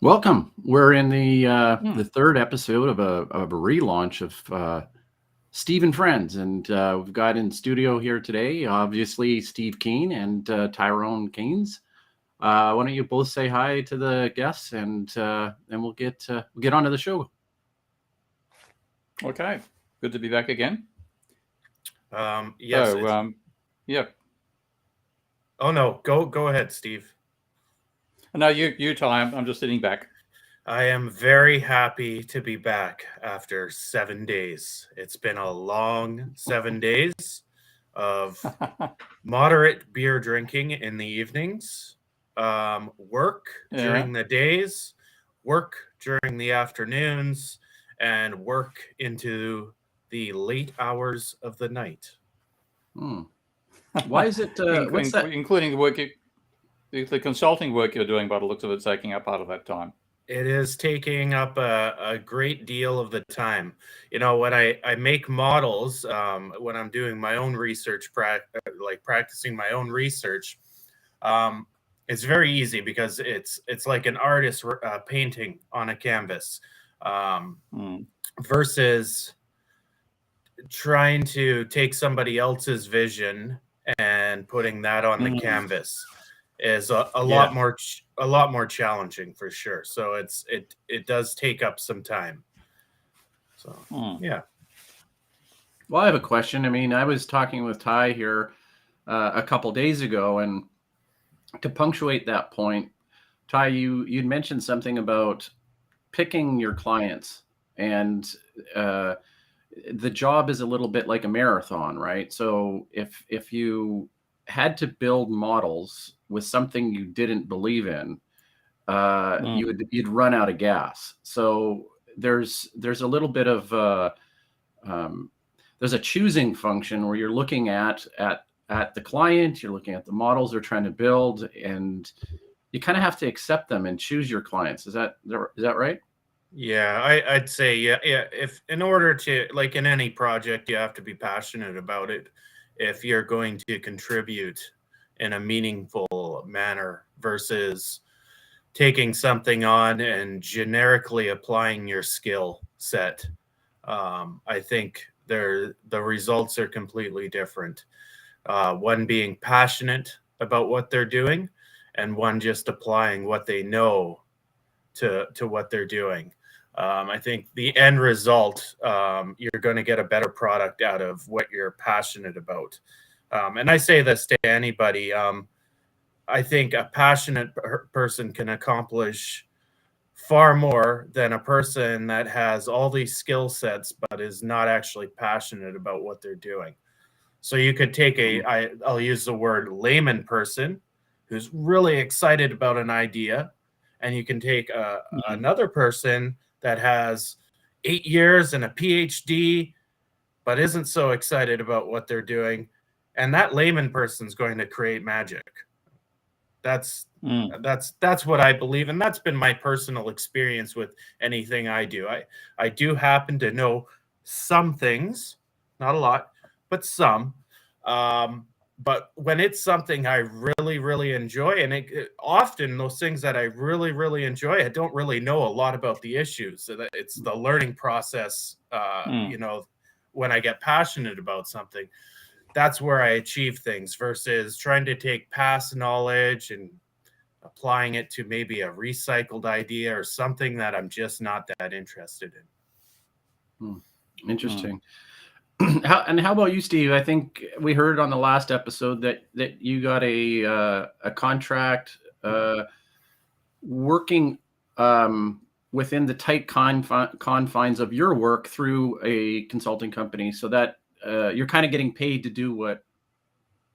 Welcome. We're in the Hmm. third episode of a relaunch of Steve and Friends, and we've got in studio here today, obviously Steve Keen and Tyrone Keynes. Why don't you both say hi to the guests, and we'll get onto the show. Okay. Good to be back again. Yes, So, it's. yeah. Oh no, go ahead, Steve. No, you Ty. I'm just sitting back. I am very happy to be back after 7 days. It's been a long 7 days of moderate beer drinking in the evenings, work Yeah. during the days, work during the afternoons, and work into the late hours of the night. Hmm. Why is it? What's that? Including the consulting work you're doing, by the looks of it, taking up part of that time. It is taking up a great deal of the time. You know, when I make models, when I'm doing my own research, like practicing my own research, um, it's very easy because it's like an artist painting on a canvas, um, Hmm. versus trying to take somebody else's vision and putting that on the Hmm. canvas is a Yeah. lot more challenging for sure. So it does take up some time. So Hmm. yeah. Well, I have a question. I mean, I was talking with Ty here a couple days ago, and to punctuate that point, Ty, you'd mentioned something about picking your clients, and uh, the job is a little bit like a marathon, right? So if you had to build models with something you didn't believe in, Hmm. you'd run out of gas. So there's a little bit of um, there's a choosing function where you're looking at the client, you're looking at the models they're trying to build, and you kind of have to accept them and choose your clients. Is that right? Yeah, I'd say yeah. If in order to, like, in any project, you have to be passionate about it if you're going to contribute in a meaningful manner versus taking something on and generically applying your skill set. I think the results are completely different. One being passionate about what they're doing, and one just applying what they know to what they're doing. I think the end result, you're going to get a better product out of what you're passionate about. And I say this to anybody. I think a passionate person can accomplish far more than a person that has all these skill sets but is not actually passionate about what they're doing. So you could take Mm. I'll use the word layman person who's really excited about an idea, and you can take Hmm. another person that has 8 years and a PhD but isn't so excited about what they're doing, and that layman person's going to create magic. That's Hmm. that's what I believe, and that's been my personal experience with anything I do. I do happen to know some things, not a lot, but some. Um, but when it's something I really enjoy, and often those things that I really enjoy, I don't really know a lot about the issues. So that it's the learning process. Hmm. When I get passionate about something, that's where I achieve things versus trying to take past knowledge and applying it to maybe a recycled idea or something that I'm just not that interested in. Hmm. Hmm. Interesting. How about you, Steve? I think we heard on the last episode that you got a contract working within the tight confines of your work through a consulting company, so that you're kind of getting paid to do what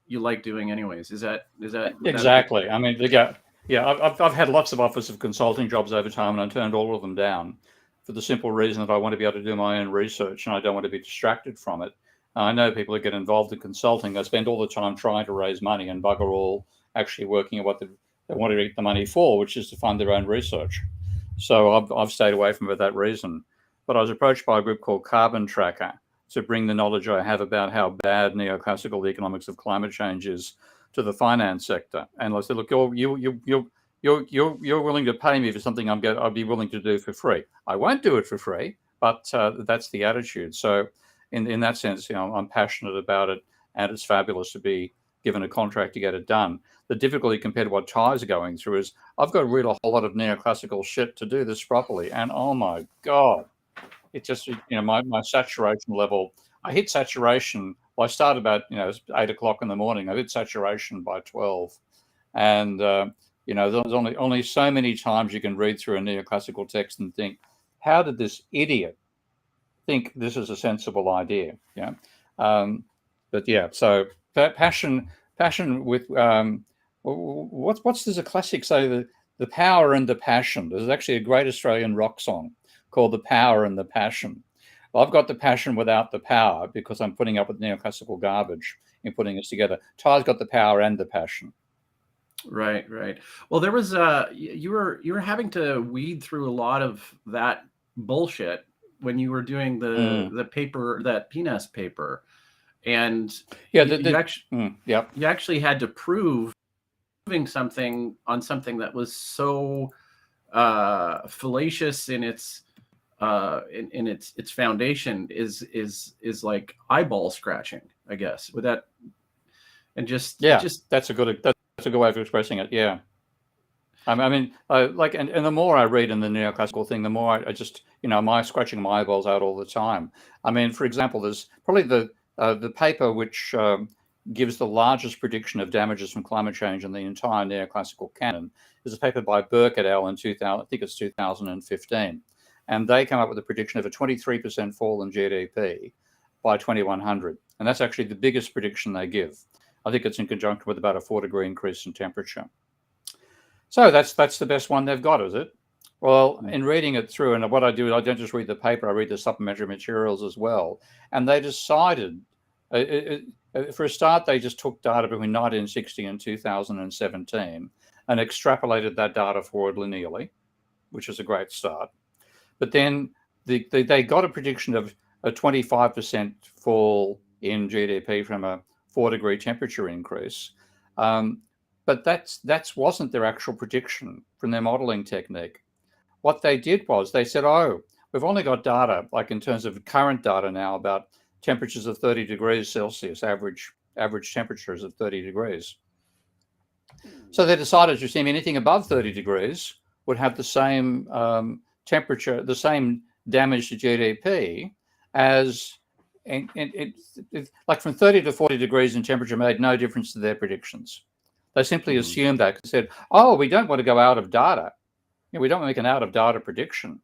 you like doing, anyways. Is that would that be? Exactly. I mean, yeah, I've had lots of offers of consulting jobs over time, and I turned all of them down for the simple reason that I want to be able to do my own research and I don't want to be distracted from it. I know people that get involved in consulting, they spend all the time trying to raise money and bugger all actually working at what they want to get the money for, which is to fund their own research. So I've stayed away from it for that reason. But I was approached by a group called Carbon Tracker to bring the knowledge I have about how bad neoclassical economics of climate change is to the finance sector. And I said, look, you're willing to pay me for something I'll be willing to do for free. I won't do it for free, but that's the attitude. So in that sense, I'm passionate about it, and it's fabulous to be given a contract to get it done. The difficulty compared to what Ty's going through is I've got to read a whole lot of neoclassical shit to do this properly, and oh my God, it just, my saturation level, I hit saturation. Well, I started about 8 o'clock in the morning. I hit saturation by 12, and there's only so many times you can read through a neoclassical text and think, how did this idiot think this is a sensible idea? But yeah, so passion with there's a classic say the power and the passion. There's actually a great Australian rock song called The Power and the Passion. Well, I've got the passion without the power because I'm putting up with neoclassical garbage in putting this together. Ty's got the power and the passion. Right. Well, there was you were having to weed through a lot of that bullshit when you were doing the paper, that PNAS paper, and you actually had to prove something on something that was so fallacious in its foundation is like eyeball scratching, I guess. With that, and just that's a good way of expressing it. Yeah. And the more I read in the neoclassical thing, the more I just, am I scratching my eyeballs out all the time? I mean, for example, there's probably the paper which gives the largest prediction of damages from climate change in the entire neoclassical canon is a paper by Burke et al. In 2000, I think it's 2015. And they come up with a prediction of a 23% fall in GDP by 2100. And that's actually the biggest prediction they give. I think it's in conjunction with about a 4-degree increase in temperature. So that's the best one they've got, is it? Well, in reading it through, and what I do is I don't just read the paper, I read the supplementary materials as well. And they decided, for a start, they just took data between 1960 and 2017 and extrapolated that data forward linearly, which is a great start. But then they got a prediction of a 25% fall in GDP from a 4-degree temperature increase. But that wasn't their actual prediction from their modeling technique. What they did was they said, we've only got data, like in terms of current data now, about temperatures of 30 degrees Celsius, average temperatures of 30 degrees. So they decided to assume anything above 30 degrees would have the same temperature, the same damage to GDP as, like from 30 to 40 degrees in temperature made no difference to their predictions. They simply assumed that and said, we don't want to go out of data. We don't make an out of data prediction.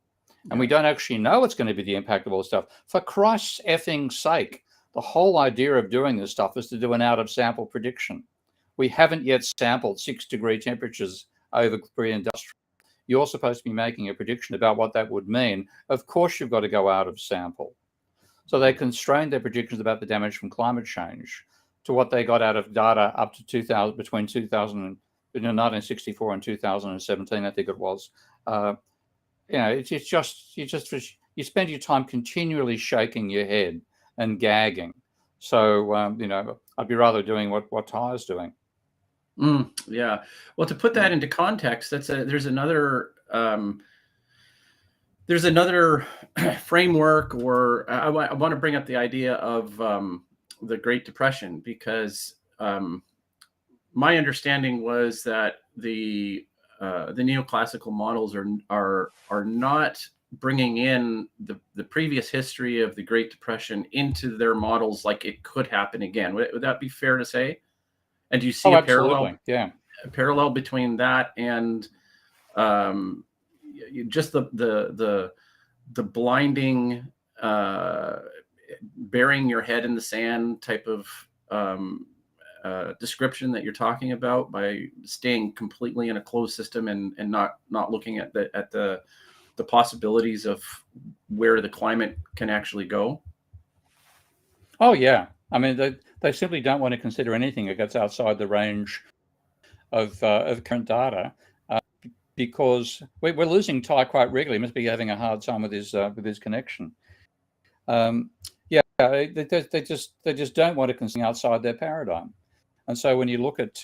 And we don't actually know what's going to be the impact of all this stuff. For Christ's effing sake, the whole idea of doing this stuff is to do an out of sample prediction. We haven't yet sampled 6-degree temperatures over pre-industrial. You're supposed to be making a prediction about what that would mean. Of course, you've got to go out of sample. So they constrained their predictions about the damage from climate change to what they got out of data up to 2000, between 1964 and 2017, I think it was. It's just you spend your time continually shaking your head and gagging. So I'd be rather doing what Ty's doing. Yeah. Well, to put that into context, there's another framework, or I want to bring up the idea of the Great Depression, because my understanding was that the neoclassical models are not bringing in the previous history of the Great Depression into their models like it could happen again. Would that be fair to say? And do you see a parallel between that and just the blinding, burying your head in the sand type of description that you're talking about, by staying completely in a closed system and not looking at the possibilities of where the climate can actually go? Oh yeah, I mean they simply don't want to consider anything that gets outside the range of current data, because we're losing Ty quite regularly. He must be having a hard time with his connection. They just don't want to consider outside their paradigm. And so when you look at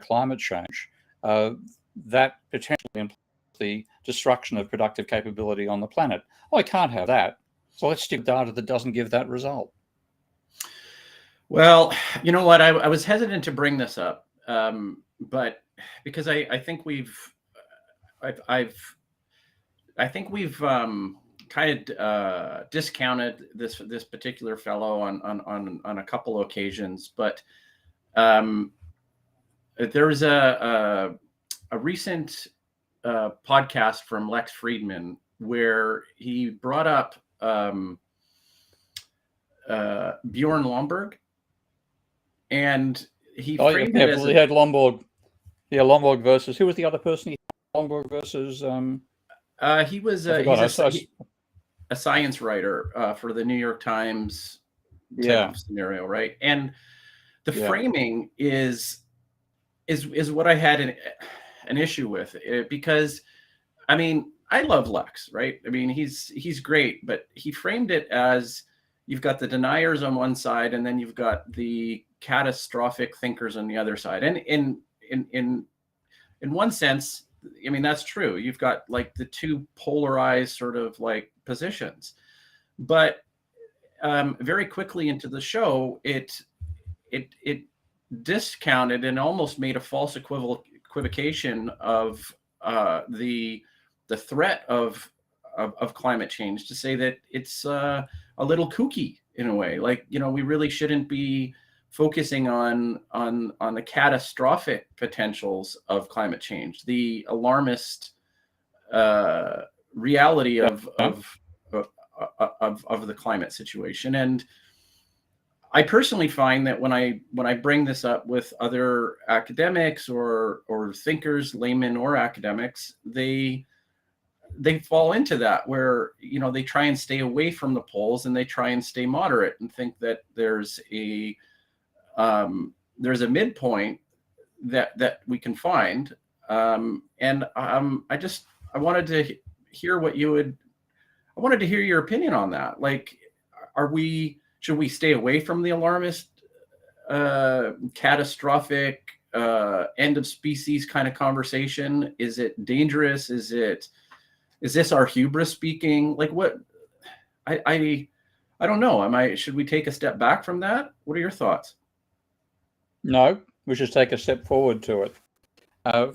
climate change, that potentially implies the destruction of productive capability on the planet. Oh, I can't have that. So let's stick data that doesn't give that result. Well, you know what? I was hesitant to bring this up, but because I think I think we've kind of discounted this particular fellow on a couple of occasions. But there was a recent podcast from Lex Friedman where he brought up Bjorn Lomborg. And he framed it as he had Lomborg. Yeah, Lomborg versus, who was the other person? He had Lomborg versus. He was a science writer for the New York Times type of scenario, right? And the framing is what I had an issue with, because, I mean, I love Lex, right? I mean, he's great, but he framed it as you've got the deniers on one side, and then you've got the catastrophic thinkers on the other side. And in one sense, I mean, that's true. You've got like the two polarized sort of like positions, but very quickly into the show, it discounted and almost made a false equivocation of the threat of climate change, to say that it's a little kooky in a way. Like, you know, we really shouldn't be focusing on the catastrophic potentials of climate change, the alarmist reality of the climate situation. And I personally find that when I bring this up with other academics or thinkers, laymen or academics, they fall into that, where, you know, they try and stay away from the poles and they try and stay moderate and think that there's a midpoint that we can find. And I wanted to hear I wanted to hear your opinion on that. Like, should we stay away from the alarmist, catastrophic, end of species kind of conversation? Is it dangerous? Is this our hubris speaking? Like, what? I don't know. Should we take a step back from that? What are your thoughts? No, we should take a step forward to it.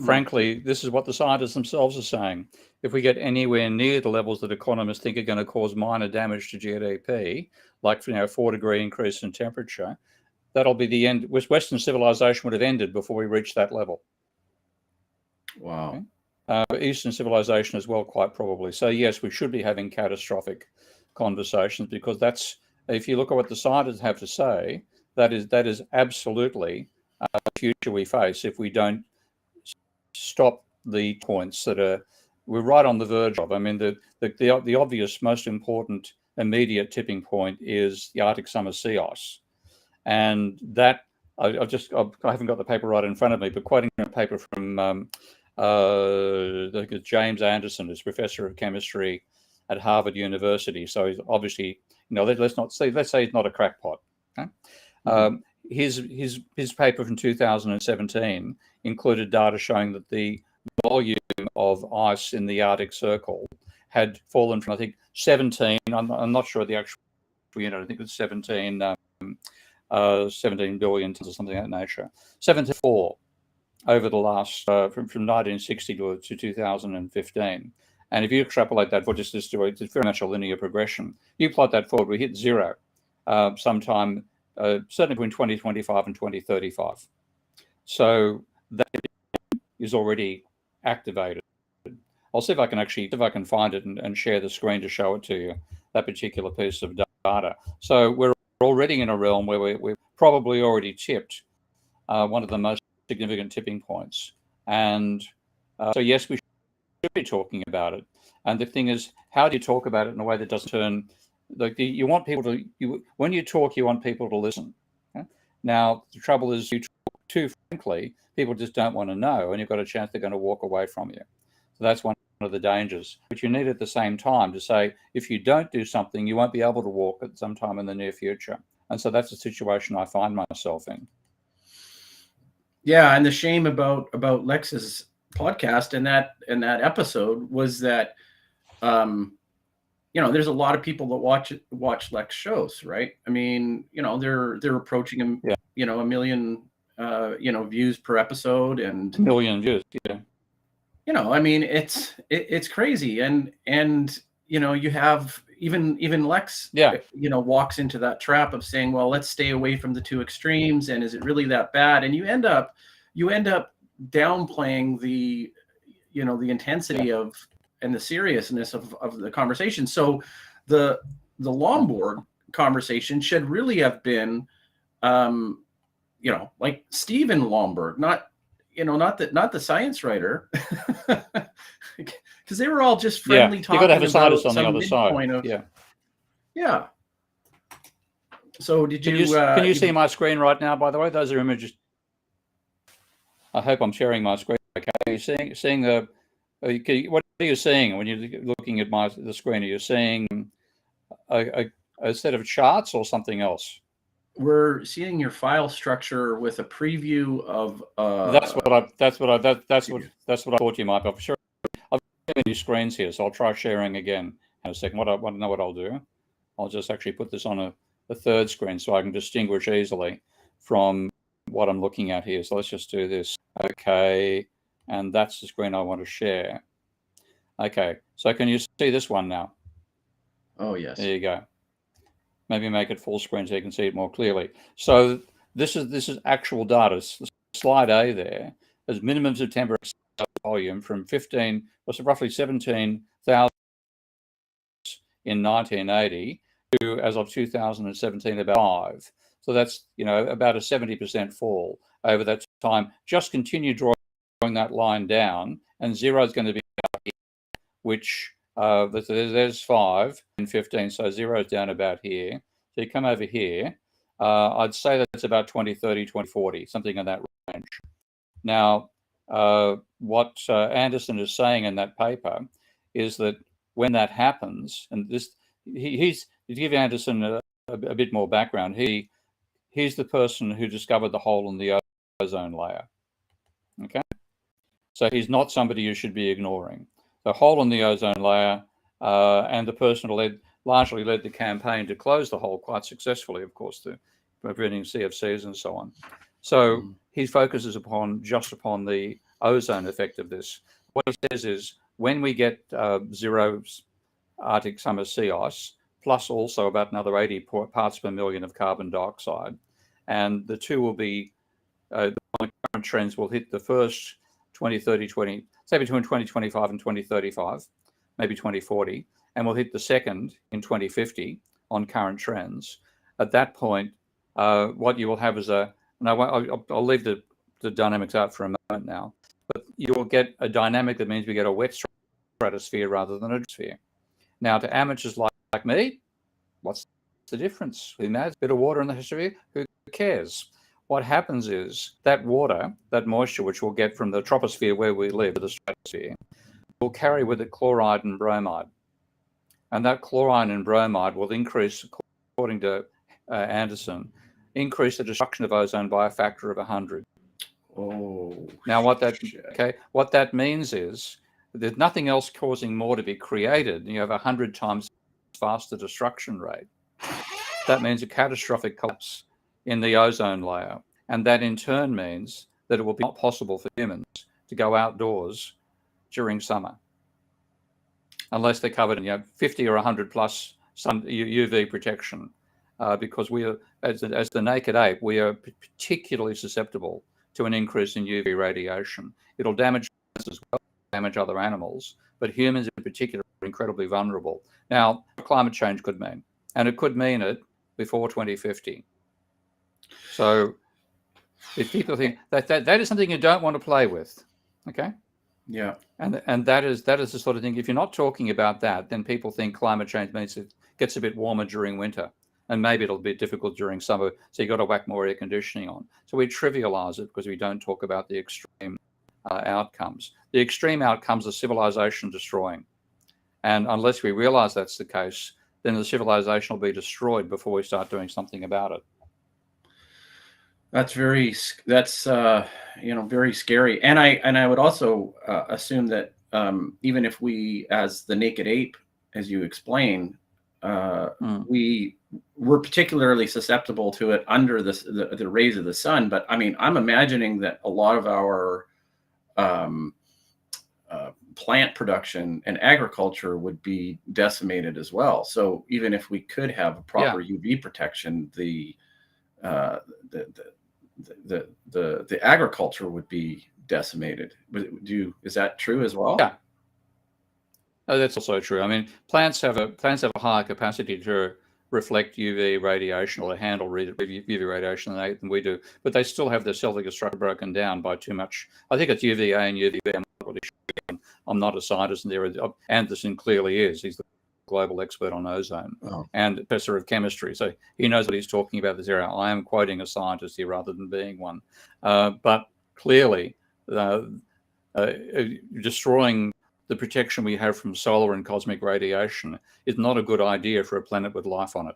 Frankly, this is what the scientists themselves are saying. If we get anywhere near the levels that economists think are going to cause minor damage to GDP, like, you know, 4-degree increase in temperature, that'll be the end. Western civilization would have ended before we reach that level. Wow. Okay? Eastern civilization as well, quite probably. So yes, we should be having catastrophic conversations, because that's, if you look at what the scientists have to say, that is absolutely the future we face if we don't stop the points that we're right on the verge of. I mean, the obvious, most important immediate tipping point is the Arctic summer sea ice, and that I haven't got the paper right in front of me, but quoting a paper from James Anderson, who's professor of chemistry at Harvard University. So he's obviously, you know, let's say he's not a crackpot. Okay? His paper from 2017 included data showing that the volume of ice in the Arctic Circle had fallen from, I think, 17. I'm not sure the actual unit. I think it's 17 billion tons or something of that nature. 74 over the last from 1960 to 2015. And if you extrapolate that for just this, it's very much a linear progression. You plot that forward, we hit zero sometime, certainly between 2025 and 2035. So that is already activated. I'll see if I can find it and share the screen to show it to you, that particular piece of data. So we're already in a realm where we're probably already tipped one of the most significant tipping points. And so yes, we should be talking about it. And the thing is, how do you talk about it in a way that doesn't turn, like, you want people to, when you talk, you want people to listen. Okay? Now, the trouble is, you talk too frankly, people just don't want to know, and you've got a chance they're going to walk away from you. So that's one of the dangers. But you need at the same time to say, if you don't do something, you won't be able to walk at some time in the near future. And so that's the situation I find myself in. Yeah, and the shame about Lex's podcast and that episode was that there's a lot of people that watch Lex shows, right? I mean, they're approaching him, a million views per episode, and a million views. Yeah. I mean, it's crazy, and you have even Lex, walks into that trap of saying, well, let's stay away from the two extremes, and is it really that bad? And you end up downplaying the intensity of and the seriousness of the conversation. So the Lomborg conversation should really have been like Stephen Lomborg, not the science writer, because they were all just friendly talking. You got to have a about scientist on the other side. Of, yeah. So can you see my screen right now? By the way, those are images. I hope I'm sharing my screen. Okay, are you seeing the? What are you seeing when you're looking at the screen? Are you seeing a set of charts or something else? We're seeing your file structure with a preview of. That's what I thought you might be. Sure, I've got many screens here, so I'll try sharing again in a second. What I'll do, I'll just actually put this on a third screen so I can distinguish easily from what I'm looking at here. So let's just do this. Okay, and that's the screen I want to share. Okay, so can you see this one now? Oh yes. There you go. Maybe make it full screen so you can see it more clearly. So this is actual data. Slide A there is minimum September volume from 15, was roughly 17,000 in 1980 to, as of 2017, about 5. So that's about a 70% fall over that time. Just continue drawing that line down, and zero is going to be about here, which there's 5 and 15, so zero is down about here. So you come over here, I'd say that's about 2030, 2040, something in that range. Now, what Anderson is saying in that paper is that when that happens, and this, he's to give Anderson a bit more background, he's the person who discovered the hole in the ozone layer. Okay, so he's not somebody you should be ignoring. The hole in the ozone layer, and the person who largely led the campaign to close the hole quite successfully, of course, to preventing CFCs and so on. So he focuses just upon the ozone effect of this. What he says is when we get zero Arctic summer sea ice, plus also about another 80 parts per million of carbon dioxide, and the two will be, the current trends will hit the first 2030, say between 2025 and 2035, maybe 2040, and we'll hit the second in 2050 on current trends. At that point, what you will have is and I'll leave the dynamics out for a moment now, but you will get a dynamic that means we get a wet stratosphere rather than a dry sphere. Now, to amateurs like me, what's the difference? Who knows? A bit of water in the atmosphere? Who cares? What happens is that water, that moisture, which we'll get from the troposphere where we live, the stratosphere, will carry with it chloride and bromide. And that chloride and bromide will increase, according to Anderson, increase the destruction of ozone by a factor of 100. Oh. Now, what that means is there's nothing else causing more to be created. You have 100 times faster destruction rate. That means a catastrophic collapse in the ozone layer. And that in turn means that it will be not possible for humans to go outdoors during summer unless they're covered in 50 or 100 plus sun UV protection, because we are, as the naked ape, we are particularly susceptible to an increase in UV radiation. It'll damage us as well, damage other animals, but humans in particular are incredibly vulnerable. Now, climate change could mean, and it could mean it before 2050. So if people think that is something you don't want to play with, okay? Yeah. And that is the sort of thing, if you're not talking about that, then people think climate change means it gets a bit warmer during winter, and maybe it'll be difficult during summer, so you've got to whack more air conditioning on. So we trivialize it because we don't talk about the extreme outcomes. The extreme outcomes are civilization destroying. And unless we realize that's the case, then the civilization will be destroyed before we start doing something about it. That's very very scary. And I would also assume that even if we, as the naked ape, as you explain, we're particularly susceptible to it under the rays of the sun. But I mean, I'm imagining that a lot of our plant production and agriculture would be decimated as well. So even if we could have a proper UV protection, the agriculture would be decimated. Is that true as well? Yeah. Oh, that's also true. I mean, plants have a higher capacity to reflect UV radiation or to handle UV radiation than we do, but they still have their cellular structure broken down by too much. I think it's UVA and UVB. I'm not a scientist, and Anderson clearly is. He's the global expert on ozone and professor of chemistry, so he knows what he's talking about this area. I am quoting a scientist here rather than being one, but clearly destroying the protection we have from solar and cosmic radiation is not a good idea for a planet with life on it.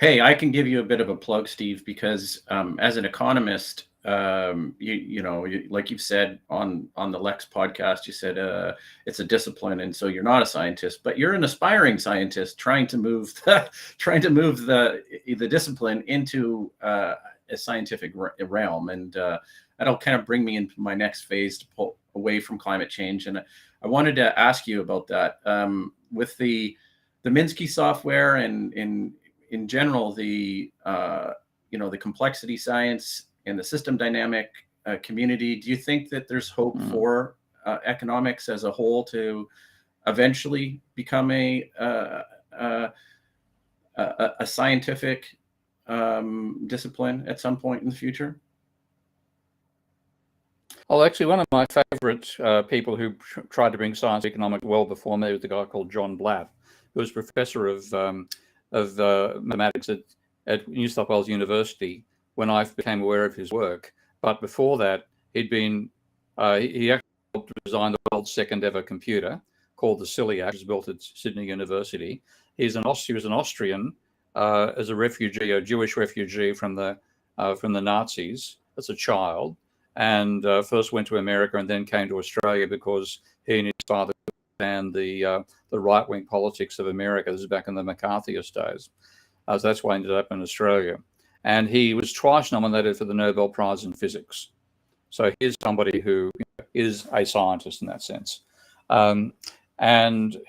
Hey, I can give you a bit of a plug, Steve, because as an economist, like you've said on the Lex podcast, you said it's a discipline, and so you're not a scientist, but you're an aspiring scientist trying to move the discipline into a scientific realm, and that'll kind of bring me into my next phase to pull away from climate change. And I wanted to ask you about that with the Minsky software and in general the complexity science and the system dynamic community. Do you think that there's hope for economics as a whole to eventually become a scientific discipline at some point in the future? Well, actually, one of my favorite people who tried to bring science to economics well before me was the guy called John Blatt, who was professor of mathematics at New South Wales University when I became aware of his work. But before that, he actually helped design the world's second ever computer called the Ciliac, which was built at Sydney University. He was an Austrian as a refugee, a Jewish refugee from the Nazis as a child, and first went to America and then came to Australia because he and his father understand the right-wing politics of America. This is back in the McCarthyist days. So that's why he ended up in Australia. And he was twice nominated for the Nobel Prize in Physics. So here's somebody who is a scientist in that sense. And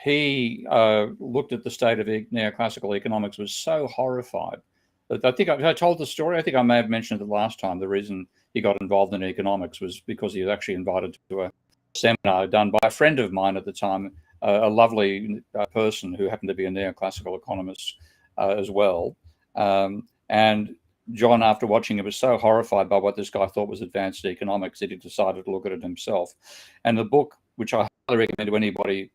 he looked at the state of neoclassical economics, was so horrified. That I think I told the story. I think I may have mentioned it the last time. The reason he got involved in economics was because he was actually invited to a seminar done by a friend of mine at the time, a lovely person who happened to be a neoclassical economist as well. And John, after watching it, was so horrified by what this guy thought was advanced economics that he decided to look at it himself. And the book, which I highly recommend to anybody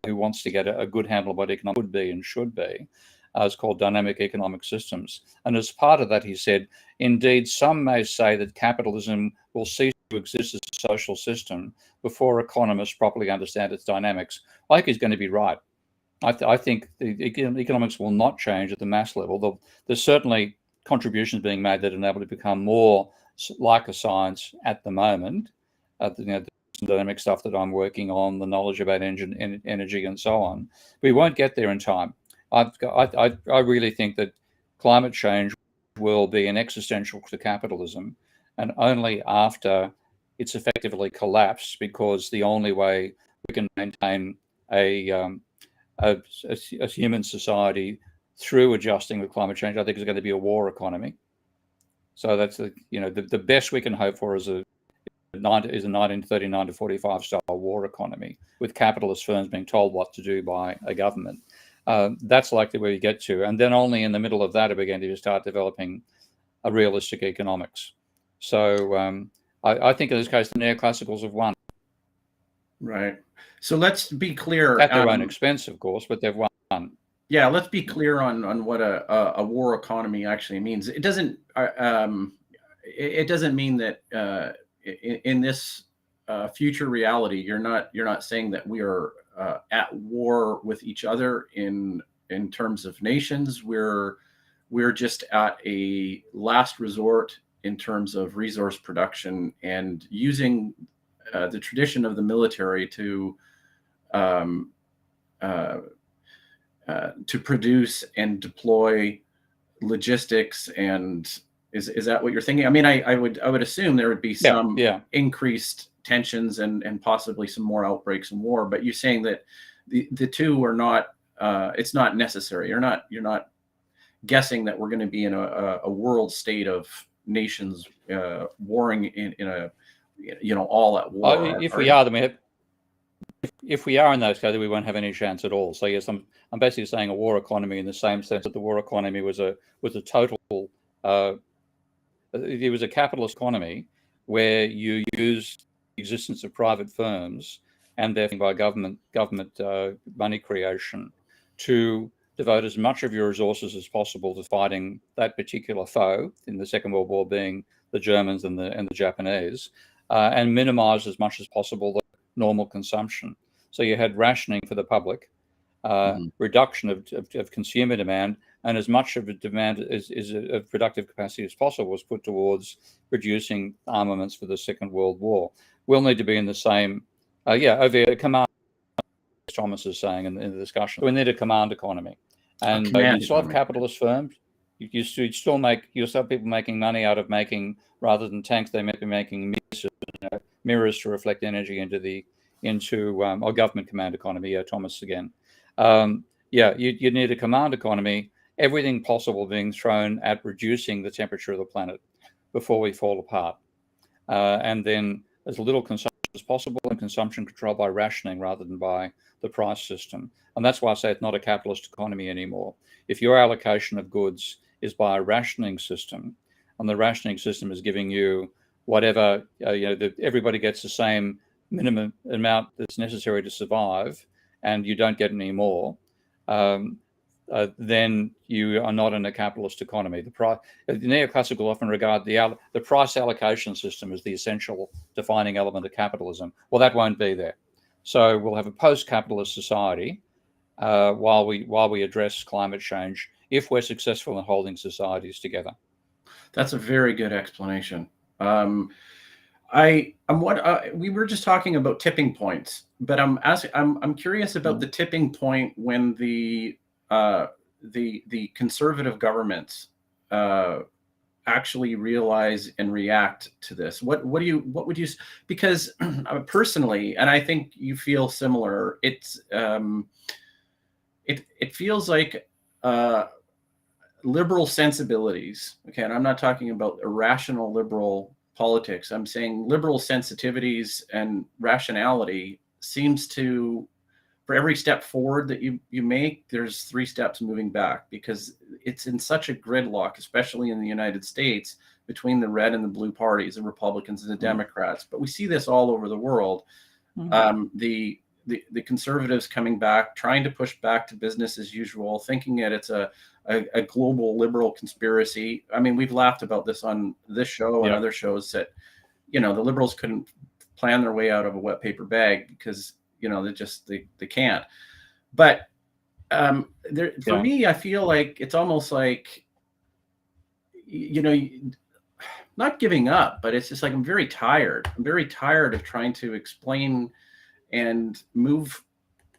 who wants to get a good handle of what economics would be and should be, is called Dynamic Economic Systems. And as part of that, he said, indeed, some may say that capitalism will cease to exist as a social system before economists properly understand its dynamics. I think he's going to be right. I think the economics will not change at the mass level. Though there's certainly contributions being made that enable it to become more like a science at the moment. The dynamic stuff that I'm working on, the knowledge about energy and so on. We won't get there in time. I really think that climate change will be an existential to capitalism, and only after it's effectively collapsed, because the only way we can maintain a human society through adjusting with climate change, I think, is going to be a war economy. So that's the best we can hope for is a 1939 to 45 style war economy with capitalist firms being told what to do by a government. That's likely where you get to, and then only in the middle of that are beginning to start developing a realistic economics. So I think in this case the neoclassicals have won. Right. So let's be clear. At their own expense, of course, but they've won. Yeah, let's be clear on what a war economy actually means. It doesn't mean that in this future reality, you're not saying that we are at war with each other in terms of nations. We're just at a last resort in terms of resource production and using the tradition of the military to produce and deploy logistics, and is that what you're thinking? I mean, I would assume there would be some increased tensions and possibly some more outbreaks and war, but you're saying that the two are not, it's not necessary. You're not guessing that we're going to be in a world state of nations warring in a, all at war. If we are, then if we are in those cases, we won't have any chance at all. So yes, I'm basically saying a war economy in the same sense that the war economy was a total, it was a capitalist economy where you used the existence of private firms and therefore by government money creation to devote as much of your resources as possible to fighting that particular foe, in the Second World War being the Germans and the Japanese, and minimize as much as possible the normal consumption. So you had rationing for the public, reduction of consumer demand, and as much of a demand of productive capacity as possible was put towards reducing armaments for the Second World War. We'll need to be in the same, over command, Thomas is saying in the discussion. We need a command economy. And you still have capitalist firms. You still have people making money out of making, rather than tanks, they may be making mirrors to reflect energy into our government command economy. Yeah, Thomas again. You need a command economy, everything possible being thrown at reducing the temperature of the planet before we fall apart. And then as little consumption as possible, and consumption controlled by rationing rather than by the price system. And that's why I say it's not a capitalist economy anymore. If your allocation of goods is by a rationing system, and the rationing system is giving you whatever, everybody gets the same minimum amount that's necessary to survive, and you don't get any more, then you are not in a capitalist economy. The neoclassical often regard the price allocation system as the essential defining element of capitalism. Well, that won't be there. So we'll have a post-capitalist society while we address climate change, if we're successful in holding societies together. That's a very good explanation. We were just talking about tipping points, but I'm curious about the tipping point when the conservative governments actually realize and react to this. What would you, because personally, and I think you feel similar, it feels like liberal sensibilities. Okay, and I'm not talking about irrational liberal politics. I'm saying liberal sensitivities and rationality seems to, for every step forward that you make, there's 3 steps moving back, because it's in such a gridlock, especially in the United States, between the red and the blue parties, the Republicans and the Democrats. But we see this all over the world. The conservatives coming back, trying to push back to business as usual, thinking that it's a global liberal conspiracy. I mean, we've laughed about this on this show and other shows that, the liberals couldn't plan their way out of a wet paper bag because, they can't. But for me, I feel like it's almost like, not giving up, but it's just like, I'm very tired. I'm very tired of trying to explain and move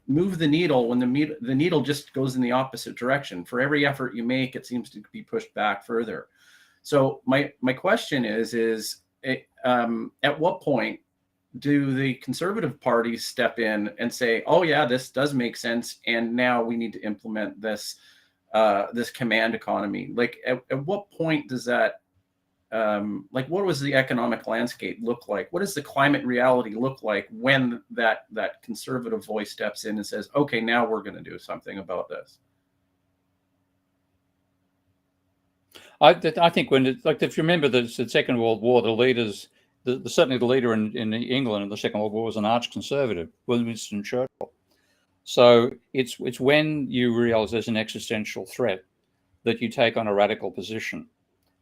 the needle when the needle just goes in the opposite direction. For every effort you make, it seems to be pushed back further. So my question is at what point do the conservative parties step in and say, oh yeah, this does make sense, and now we need to implement this this command economy? Like at what point does that what does the economic landscape look like? What does the climate reality look like when that conservative voice steps in and says, okay, now we're going to do something about this? I think if you remember the Second World War, the leaders, certainly the leader in England in the Second World War was an arch conservative, Winston Churchill. So it's when you realize there's an existential threat that you take on a radical position.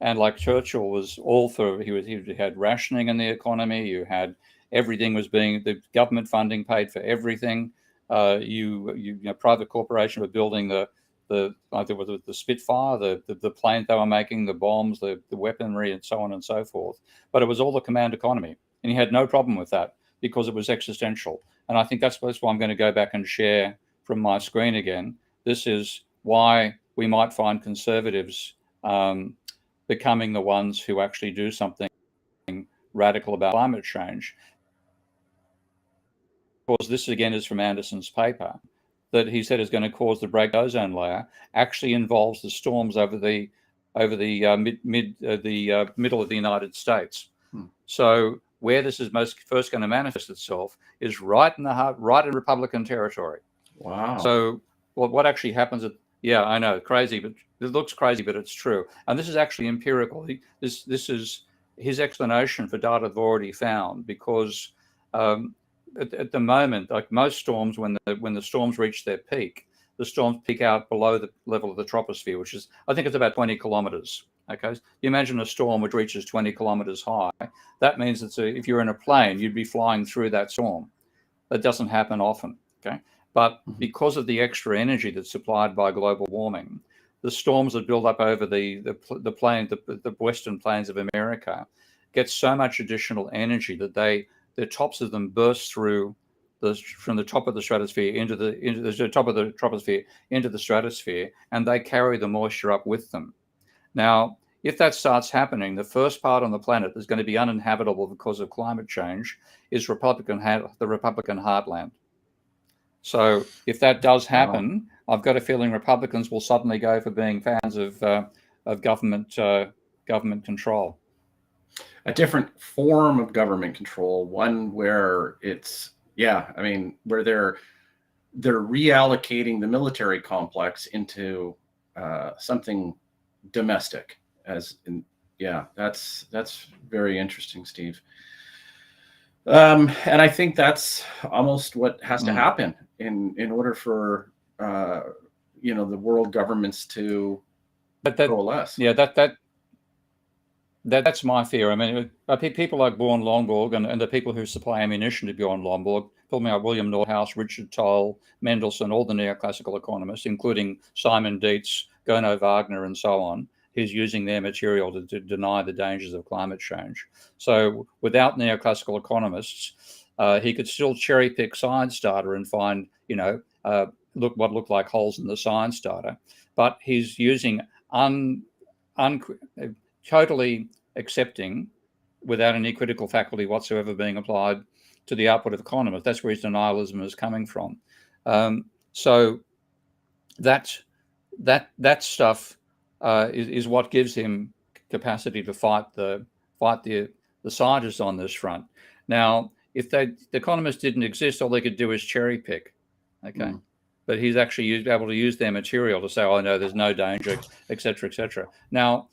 And like Churchill was all for, he had rationing in the economy. You had everything the government funding paid for everything. Private corporation were building the either with the Spitfire, the planes they were making, the bombs, the weaponry, and so on and so forth. But it was all the command economy, and he had no problem with that because it was existential. And I think that's why I'm going to go back and share from my screen again. This is why we might find conservatives becoming the ones who actually do something radical about climate change. Of course, this again is from Anderson's paper that he said is going to cause the break ozone layer. Actually involves the storms over the middle of the United States. So where this is first going to manifest itself is right in Republican territory. Wow. So what actually happens at, yeah, I know, crazy, but it looks crazy, but it's true. And this is actually empirical. This is his explanation for data they've already found, because at the moment, like most storms, when the storms reach their peak, the storms peak out below the level of the troposphere, which is, I think it's about 20 kilometers. Okay, you imagine a storm which reaches 20 kilometers high. That means that if you're in a plane, you'd be flying through that storm. That doesn't happen often. Okay, but because of the extra energy that's supplied by global warming, the storms that build up over the western plains of America get so much additional energy that the tops of them burst through from the top of the stratosphere into the top of the troposphere into the stratosphere, and they carry the moisture up with them. Now, if that starts happening, the first part on the planet that's going to be uninhabitable because of climate change is the Republican heartland. So if that does happen, I've got a feeling Republicans will suddenly go for being fans of government control. A different form of government control, one where it's, where they're reallocating the military complex into something domestic, that's very interesting, Steve. And I think that's almost what has to happen in order for the world governments to coalesce. Yeah, that's my fear. I mean, people like Bjorn Lomborg and the people who supply ammunition to Bjorn Lomborg, people like William Nordhaus, Richard Toll, Mendelssohn, all the neoclassical economists, including Simon Dietz, Gono Wagner, and so on, who's using their material to deny the dangers of climate change. So without neoclassical economists, he could still cherry pick science data and find, what look like holes in the science data. But he's using totally accepting, without any critical faculty whatsoever being applied to the output of economists. That's where his denialism is coming from. So that stuff is what gives him capacity to fight the scientists on this front. Now, if the economists didn't exist, all they could do is cherry pick. Okay. But he's actually able to use their material to say, oh no, there's no danger, et cetera, et cetera. Now,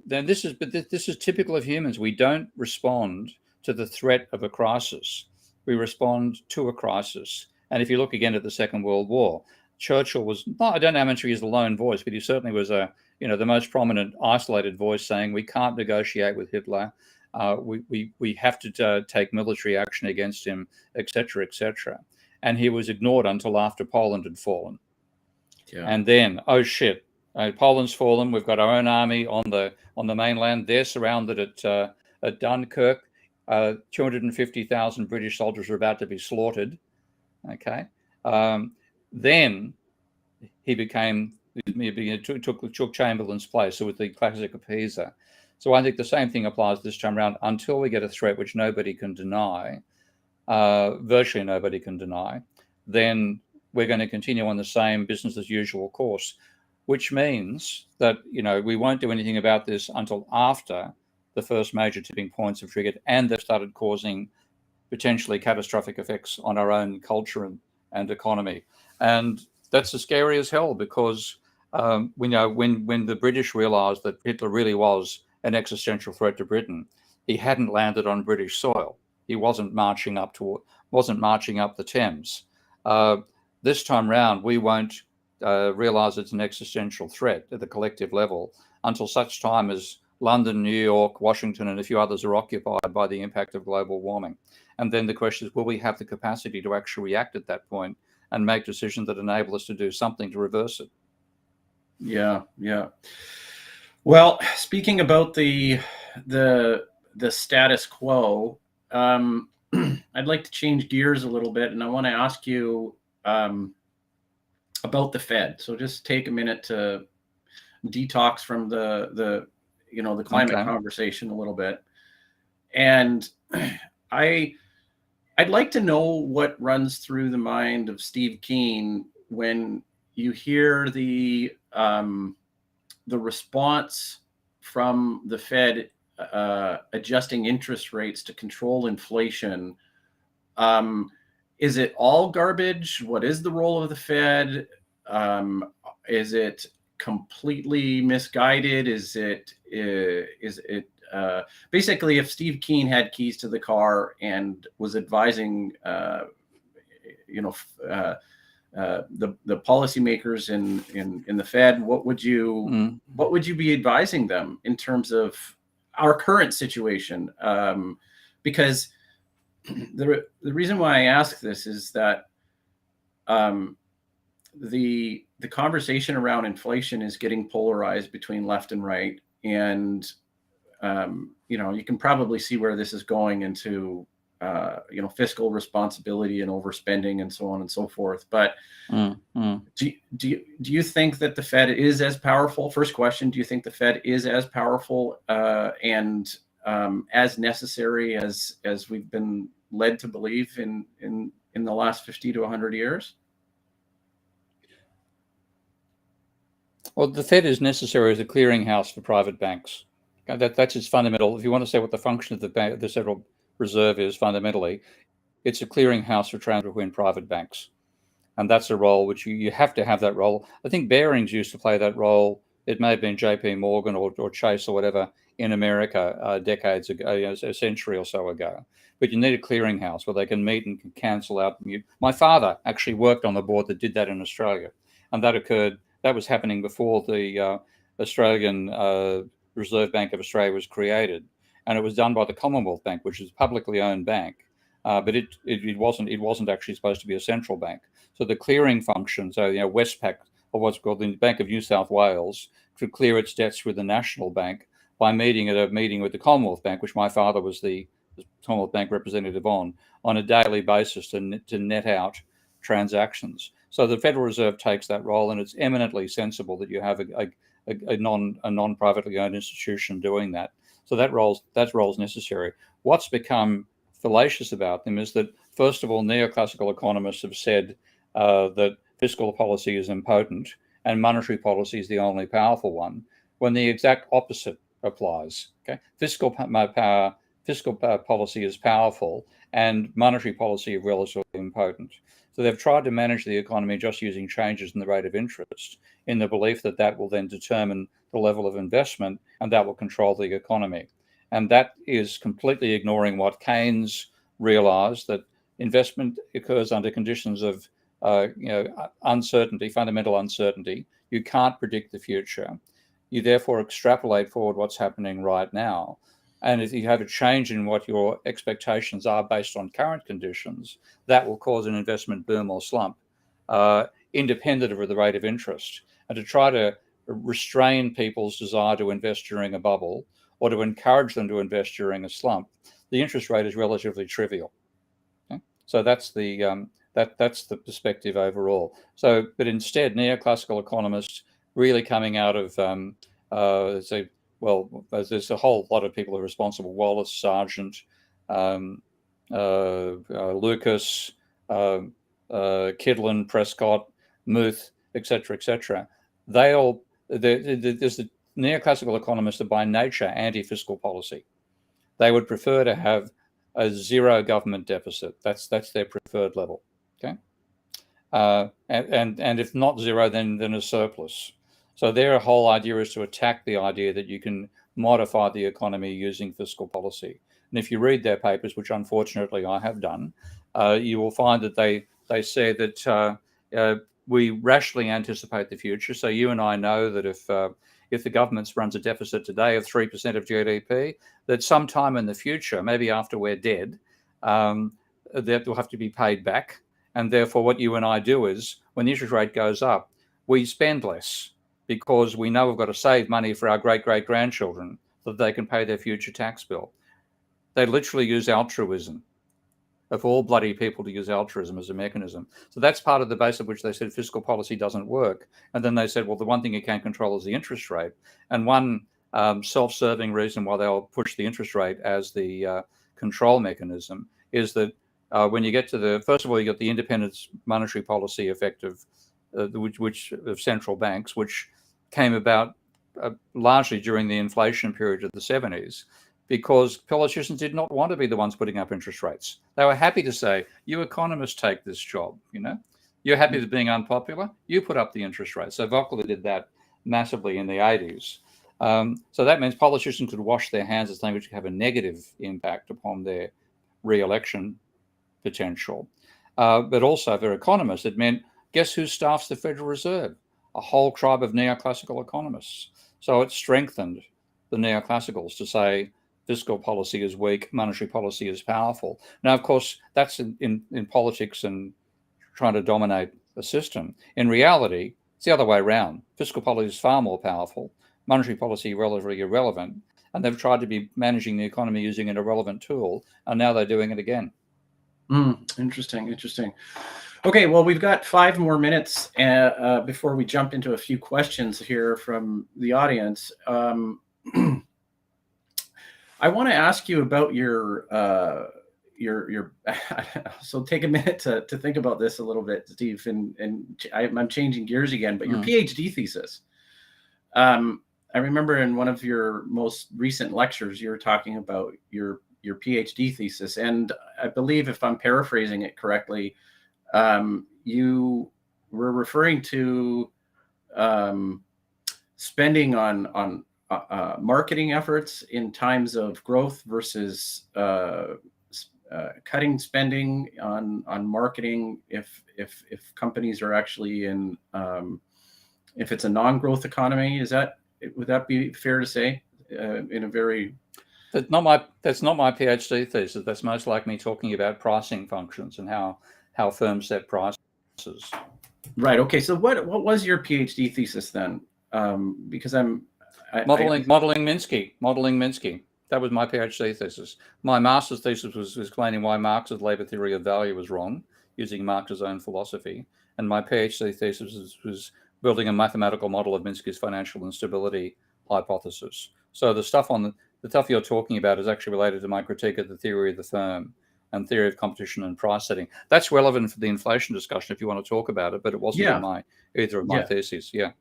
this is typical of humans. We don't respond to the threat of a crisis. We respond to a crisis. And if you look again at the Second World War, Churchill was, I don't know how much he was a lone voice, but he certainly was the most prominent isolated voice saying we can't negotiate with Hitler. We have to take military action against him, et cetera, et cetera. And he was ignored until after Poland had fallen. Yeah. And then, oh shit, Poland's fallen. We've got our own army on the mainland. They're surrounded at Dunkirk. 250,000 British soldiers are about to be slaughtered. Okay. Then he took Chamberlain's place. So with the classic of Pisa. So I think the same thing applies this time around. Until we get a threat which nobody can deny, virtually nobody can deny, then we're going to continue on the same business as usual course, which means that we won't do anything about this until after the first major tipping points have triggered and they've started causing potentially catastrophic effects on our own culture and economy. And that's as scary as hell, because we know when the British realized that Hitler really was an existential threat to Britain, he hadn't landed on British soil. He wasn't marching up the Thames. This time round, we won't realize it's an existential threat at the collective level until such time as London, New York, Washington, and a few others are occupied by the impact of global warming. And then the question is, will we have the capacity to actually react at that point and make decisions that enable us to do something to reverse it? Yeah, yeah. Well, speaking about the status quo, I'd like to change gears a little bit, and I want to ask you about the Fed. So just take a minute to detox from the climate conversation a little bit, and I'd like to know what runs through the mind of Steve Keen when you hear the response from the Fed adjusting interest rates to control inflation. Is it all garbage? What is the role of the Fed? Is it completely misguided? Is it basically, if Steve Keen had keys to the car and was advising the policymakers in the Fed, what would you be advising them in terms of our current situation? Because the reason why I ask this is that the conversation around inflation is getting polarized between left and right, and you can probably see where this is going into fiscal responsibility and overspending and so on and so forth. But do you think that the Fed is as powerful? First question: do you think the Fed is as powerful and as necessary as we've been led to believe in the last 50 to 100 years? Well, the Fed is necessary as a clearinghouse for private banks. That's its fundamental. If you want to say what the function of the Federal Reserve is fundamentally, it's a clearinghouse for transfer between private banks. And that's a role which you have to have that role. I think Barings used to play that role. It may have been JP Morgan or Chase or whatever in America decades ago, a century or so ago. But you need a clearinghouse where they can meet and can cancel out. My father actually worked on the board that did that in Australia. And that was happening before the Australian Reserve Bank of Australia was created. And it was done by the Commonwealth Bank, which is a publicly owned bank. But it wasn't actually supposed to be a central bank. So the clearing function, so Westpac, or what's called the Bank of New South Wales, could clear its debts with the National Bank by meeting with the Commonwealth Bank, which my father was the Commonwealth Bank representative on a daily basis to net out transactions. So the Federal Reserve takes that role, and it's eminently sensible that you have a non-privately owned institution doing that. So that role's necessary. What's become fallacious about them is that, first of all, neoclassical economists have said that fiscal policy is impotent and monetary policy is the only powerful one, when the exact opposite applies. Okay, fiscal policy is powerful and monetary policy is relatively impotent. So they've tried to manage the economy just using changes in the rate of interest, in the belief that that will then determine the level of investment and that will control the economy. And that is completely ignoring what Keynes realized, that investment occurs under conditions of uncertainty, fundamental uncertainty. You can't predict the future. You therefore extrapolate forward what's happening right now. And if you have a change in what your expectations are based on current conditions, that will cause an investment boom or slump, independent of the rate of interest. And to try to restrain people's desire to invest during a bubble or to encourage them to invest during a slump, the interest rate is relatively trivial. Okay? So that's the perspective overall. So, but instead, neoclassical economists really coming out of there's a whole lot of people who are responsible: Wallace, Sargent, Lucas, Kidlin, Prescott, Muth, etc., etc. There's the neoclassical economists are by nature anti-fiscal policy. They would prefer to have a zero government deficit. That's their preferred level. Okay, and if not zero, then a surplus. So their whole idea is to attack the idea that you can modify the economy using fiscal policy. And if you read their papers, which unfortunately I have done, you will find that they say that we rationally anticipate the future. So you and I know that if the government runs a deficit today of 3% of GDP, that sometime in the future, maybe after we're dead, that will have to be paid back. And therefore, what you and I do is, when the interest rate goes up, we spend less, because we know we've got to save money for our great-great-grandchildren so that they can pay their future tax bill. They literally use altruism. Of all bloody people to use altruism as a mechanism. So that's part of the base of which they said fiscal policy doesn't work. And then they said, well, the one thing you can't control is the interest rate. And one self-serving reason why they'll push the interest rate as the control mechanism is that when you get to first of all, you got the independent monetary policy effect of central banks, which came about largely during the inflation period of the 70s. Because politicians did not want to be the ones putting up interest rates. They were happy to say, you economists take this job, You're happy with being unpopular, you put up the interest rate. So Volcker did that massively in the 80s. So that means politicians could wash their hands of something which could have a negative impact upon their re-election potential. But also for economists, it meant, guess who staffs the Federal Reserve? A whole tribe of neoclassical economists. So it strengthened the neoclassicals to say, fiscal policy is weak, monetary policy is powerful. Now, of course, that's in politics and trying to dominate the system. In reality, it's the other way around. Fiscal policy is far more powerful, monetary policy relatively irrelevant, and they've tried to be managing the economy using an irrelevant tool, and now they're doing it again. Interesting. Okay, well, we've got 5 more minutes before we jump into a few questions here from the audience. I want to ask you about your so take a minute to think about this a little bit, Steve, and I'm changing gears again, but your PhD thesis. I remember in one of your most recent lectures, you were talking about your PhD thesis, and I believe, if I'm paraphrasing it correctly, you were referring to spending on marketing efforts in times of growth versus cutting spending on marketing if companies are actually in if it's a non-growth economy. Would that be fair to say in a very That's not my PhD thesis. That's most like me talking about pricing functions and how firms set prices. Right. Okay. So what was your PhD thesis then? Because modeling Minsky. That was my PhD thesis. My master's thesis was explaining why Marx's labor theory of value was wrong, using Marx's own philosophy. And my PhD thesis was building a mathematical model of Minsky's financial instability hypothesis. So the stuff you're talking about is actually related to my critique of the theory of the firm and theory of competition and price setting. That's relevant for the inflation discussion if you want to talk about it, but it wasn't in either of my theses. Yeah.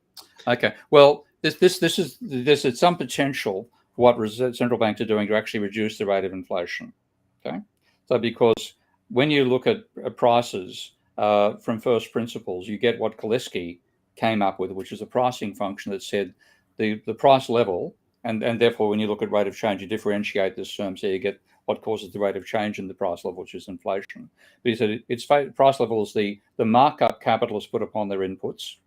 Okay. Well, there's some potential for what central banks are doing to actually reduce the rate of inflation. Okay. So because when you look at prices from first principles, you get what Gillespie came up with, which is a pricing function that said the price level, and therefore when you look at rate of change, you differentiate this term, so you get what causes the rate of change in the price level, which is inflation. But he said its price level is the markup capitalists put upon their inputs,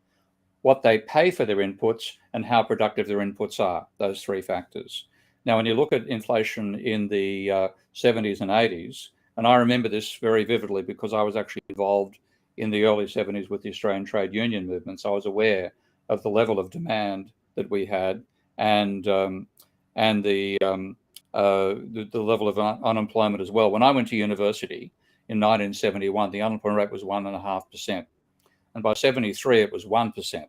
what they pay for their inputs, and how productive their inputs are, those 3 factors. Now, when you look at inflation in the 70s and 80s, and I remember this very vividly because I was actually involved in the early 70s with the Australian trade union movement, so I was aware of the level of demand that we had and the level of unemployment as well. When I went to university in 1971, the unemployment rate was 1.5%. And by 73, it was 1%.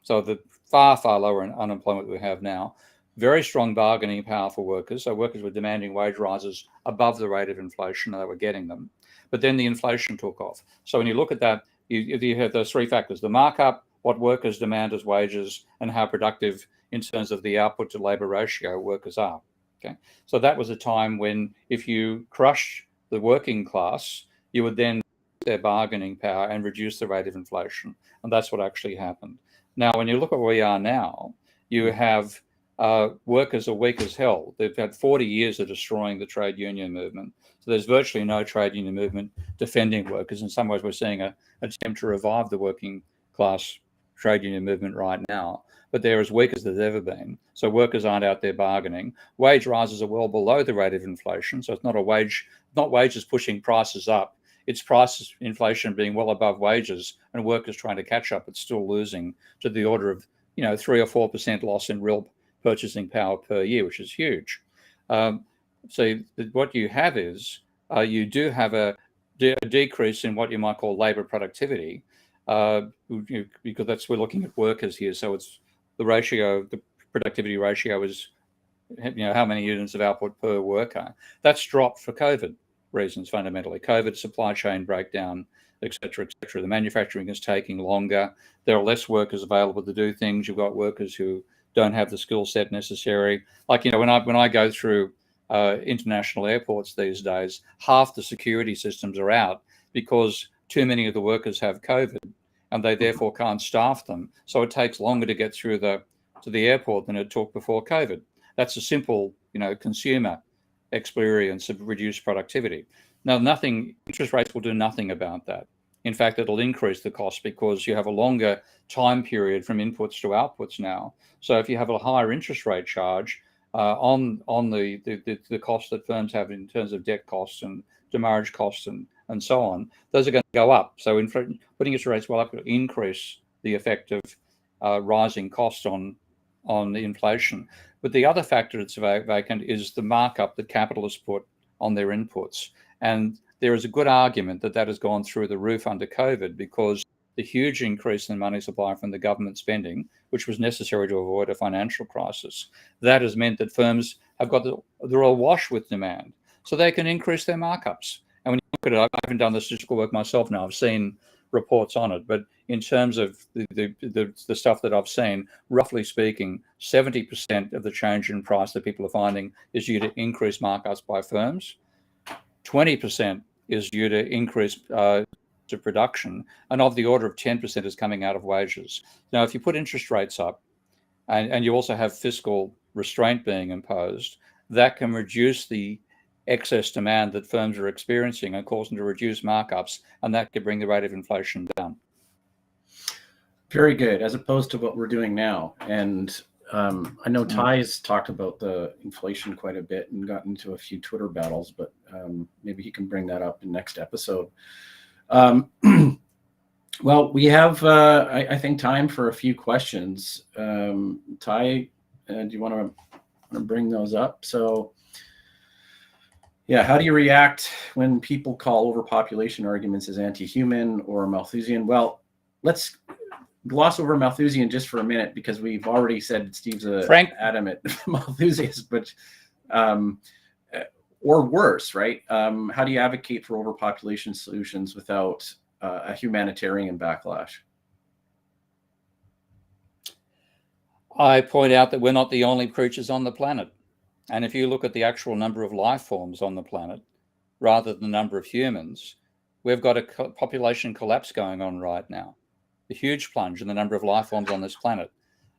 So the far, far lower unemployment we have now. Very strong bargaining power for workers. So workers were demanding wage rises above the rate of inflation, and they were getting them. But then the inflation took off. So when you look at that, you have those 3 factors: the markup, what workers demand as wages, and how productive in terms of the output to labor ratio workers are. Okay. So that was a time when if you crush the working class, you would then their bargaining power and reduce the rate of inflation. And that's what actually happened. Now, when you look at where we are now, you have workers are weak as hell. They've had 40 years of destroying the trade union movement. So there's virtually no trade union movement defending workers. In some ways, we're seeing an attempt to revive the working class trade union movement right now. But they're as weak as they've ever been. So workers aren't out there bargaining. Wage rises are well below the rate of inflation. So it's not wages pushing prices up. It's price inflation being well above wages and workers trying to catch up, but still losing to the order of 3 or 4% loss in real purchasing power per year, which is huge. So what you have is you do have a decrease in what you might call labor productivity, because we're looking at workers here. So it's the productivity ratio is how many units of output per worker. That's dropped for COVID reasons fundamentally. COVID, supply chain breakdown, et cetera, et cetera. The manufacturing is taking longer. There are less workers available to do things. You've got workers who don't have the skill set necessary. Like, when I go through international airports these days, half the security systems are out because too many of the workers have COVID and they therefore can't staff them. So it takes longer to get through to the airport than it took before COVID. That's a simple, consumer experience of reduced productivity. Now, interest rates will do nothing about that. In fact, it'll increase the cost because you have a longer time period from inputs to outputs now. So if you have a higher interest rate charge on the cost that firms have in terms of debt costs and demurrage costs and so on, those are going to go up. So putting interest rates well up will increase the effect of rising costs on the inflation. But the other factor that's vacant is the markup that capitalists put on their inputs. And there is a good argument that has gone through the roof under COVID because the huge increase in money supply from the government spending, which was necessary to avoid a financial crisis, that has meant that firms they're awash with demand, so they can increase their markups. And when you look at it, I haven't done the statistical work myself now, I've seen reports on it, but in terms of the stuff that I've seen, roughly speaking, 70% of the change in price that people are finding is due to increased markups by firms. 20% is due to increase to production, and of the order of 10% is coming out of wages. Now, if you put interest rates up and you also have fiscal restraint being imposed, that can reduce the excess demand that firms are experiencing and cause them to reduce markups, and that could bring the rate of inflation down. Very good, as opposed to what we're doing now. And I know Ty's talked about the inflation quite a bit and got into a few Twitter battles, but maybe he can bring that up in next episode. Well, we have, I think, time for a few questions. Ty, do you want to bring those up? So, yeah, how do you react when people call overpopulation arguments as anti-human or Malthusian? Well, let's gloss over Malthusian just for a minute, because we've already said Steve's adamant Malthusian, but or worse, right? How do you advocate for overpopulation solutions without a humanitarian backlash? I point out that we're not the only creatures on the planet. And if you look at the actual number of life forms on the planet, rather than the number of humans, we've got a population collapse going on right now. A huge plunge in the number of life forms on this planet.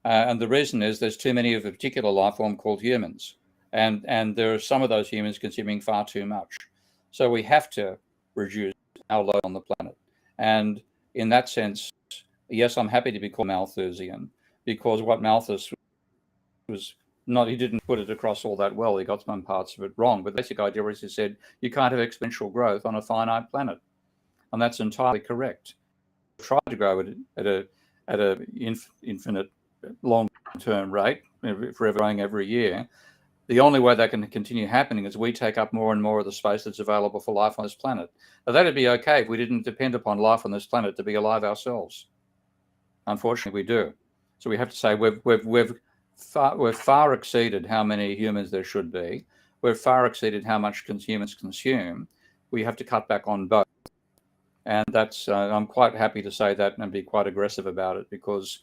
And the reason is there's too many of a particular life form called humans. And there are some of those humans consuming far too much. So we have to reduce our load on the planet. And in that sense, yes, I'm happy to be called Malthusian, because what Malthus was not, he didn't put it across all that well. He got some parts of it wrong. But the basic idea was he said, you can't have exponential growth on a finite planet. And that's entirely correct. Try to grow it at a infinite long-term rate, forever growing every year. The only way that can continue happening is we take up more and more of the space that's available for life on this planet. Now, that'd be okay if we didn't depend upon life on this planet to be alive ourselves. Unfortunately, we do. So we have to say we've far exceeded how many humans there should be. We've far exceeded how much humans consume. We have to cut back on both. And that's I'm quite happy to say that and be quite aggressive about it, because